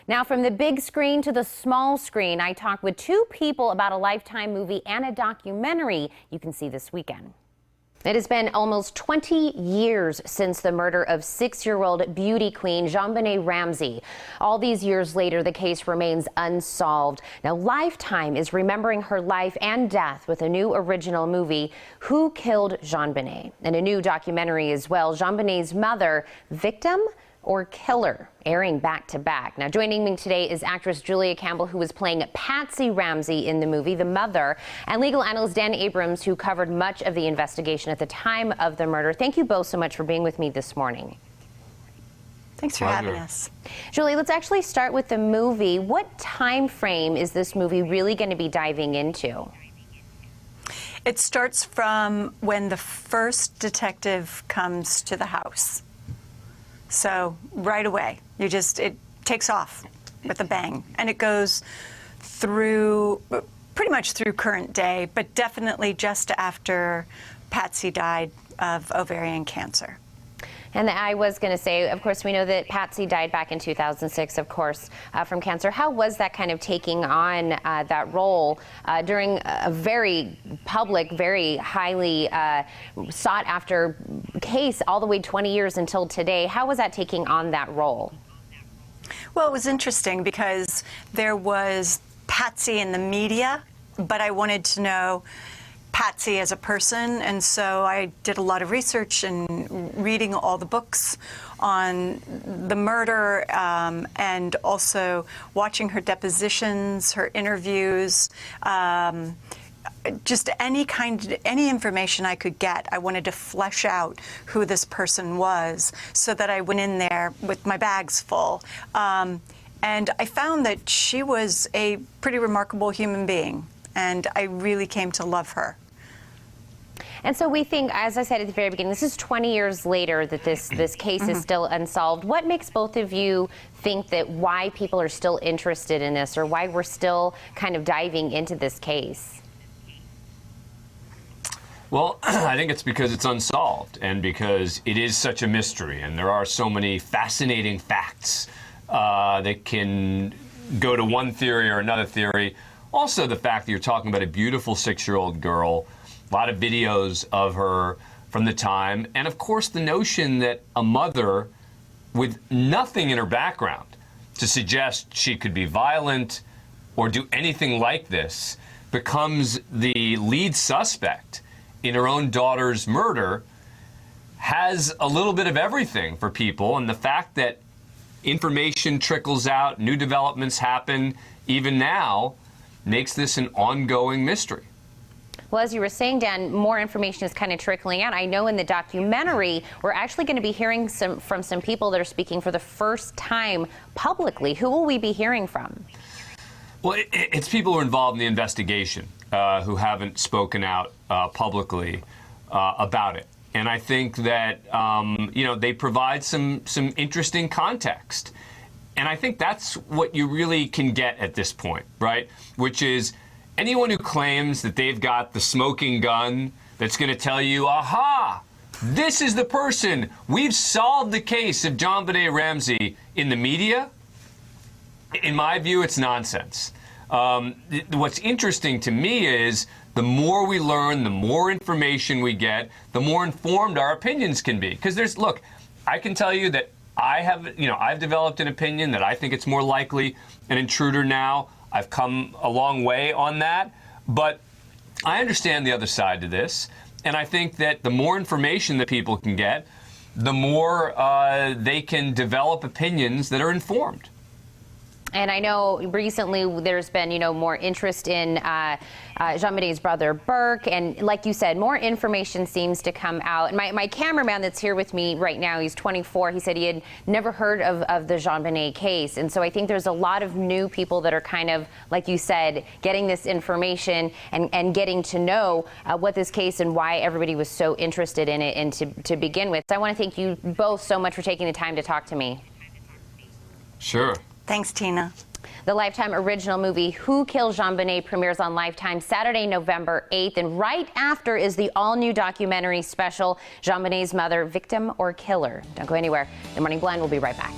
Now, from the big screen to the small screen, I talked with two people about a Lifetime movie and a documentary you can see this weekend. It has been almost 20 years since the murder of 6-year-old beauty queen JonBenét Ramsey. All these years later, the case remains unsolved. Now, Lifetime is remembering her life and death with a new original movie, Who Killed JonBenét? And a new documentary as well, JonBenét's mother, Victim or Killer, airing back to back. Now, joining me today is actress Julia Campbell, who was playing Patsy Ramsey in the movie, the mother, and legal analyst Dan Abrams, who covered much of the investigation at the time of the murder. Thank you both so much for being with me this morning. Thanks for having us. Julie, let's actually start with the movie. What time frame is this movie really going to be diving into? It starts from when the first detective comes to the house. So right away, it takes off with a bang, and it goes through, pretty much through current day, but definitely just after Patsy died of ovarian cancer. And I was going to say, of course, we know that Patsy died back in 2006, of course, from cancer. How was that kind of taking on that role during a very public, very highly sought after case all the way 20 years until today? How was that taking on that role? Well, it was interesting because there was Patsy in the media, but I wanted to know Patsy as a person, and so I did a lot of research and reading all the books on the murder, and also watching her depositions, her interviews, just any information I could get. I wanted to flesh out who this person was so that I went in there with my bags full. And I found that she was a pretty remarkable human being, and I really came to love her. And so we think, as I said at the very beginning, this is 20 years later that this case is still unsolved. What makes both of you think that why people are still interested in this, or why we're still kind of diving into this case? Well, I think it's because it's unsolved, and because it is such a mystery, and there are so many fascinating facts that can go to one theory or another theory. Also, the fact that you're talking about a beautiful 6-year-old girl, a lot of videos of her from the time, and of course the notion that a mother with nothing in her background to suggest she could be violent or do anything like this becomes the lead suspect in her own daughter's murder has a little bit of everything for people. And the fact that information trickles out, new developments happen even now, makes this an ongoing mystery. Well, as you were saying, Dan, more information is kind of trickling out. I know in the documentary, we're actually going to be hearing from some people that are speaking for the first time publicly. Who will we be hearing from? Well, it's people who are involved in the investigation who haven't spoken out publicly about it. And I think that, they provide some interesting context. And I think that's what you really can get at this point, right? Which is, anyone who claims that they've got the smoking gun that's going to tell you, aha, this is the person, we've solved the case of JonBenét Ramsey in the media, in my view, it's nonsense. What's interesting to me is the more we learn, the more information we get, the more informed our opinions can be. Because look, I can tell you that I've developed an opinion that I think it's more likely an intruder now. I've come a long way on that, but I understand the other side to this, and I think that the more information that people can get, the more they can develop opinions that are informed. And I know recently there's been, more interest in JonBenét's brother, Burke. And like you said, more information seems to come out. And my cameraman that's here with me right now, he's 24. He said he had never heard of the JonBenét case. And so I think there's a lot of new people that are kind of, like you said, getting this information and getting to know what this case and why everybody was so interested in it and to begin with. So I want to thank you both so much for taking the time to talk to me. Sure. Thanks, Tina. The Lifetime original movie, Who Killed JonBenét, premieres on Lifetime Saturday, November 8th. And right after is the all-new documentary special, JonBenét's mother, Victim or Killer. Don't go anywhere. The Morning Blend will be right back.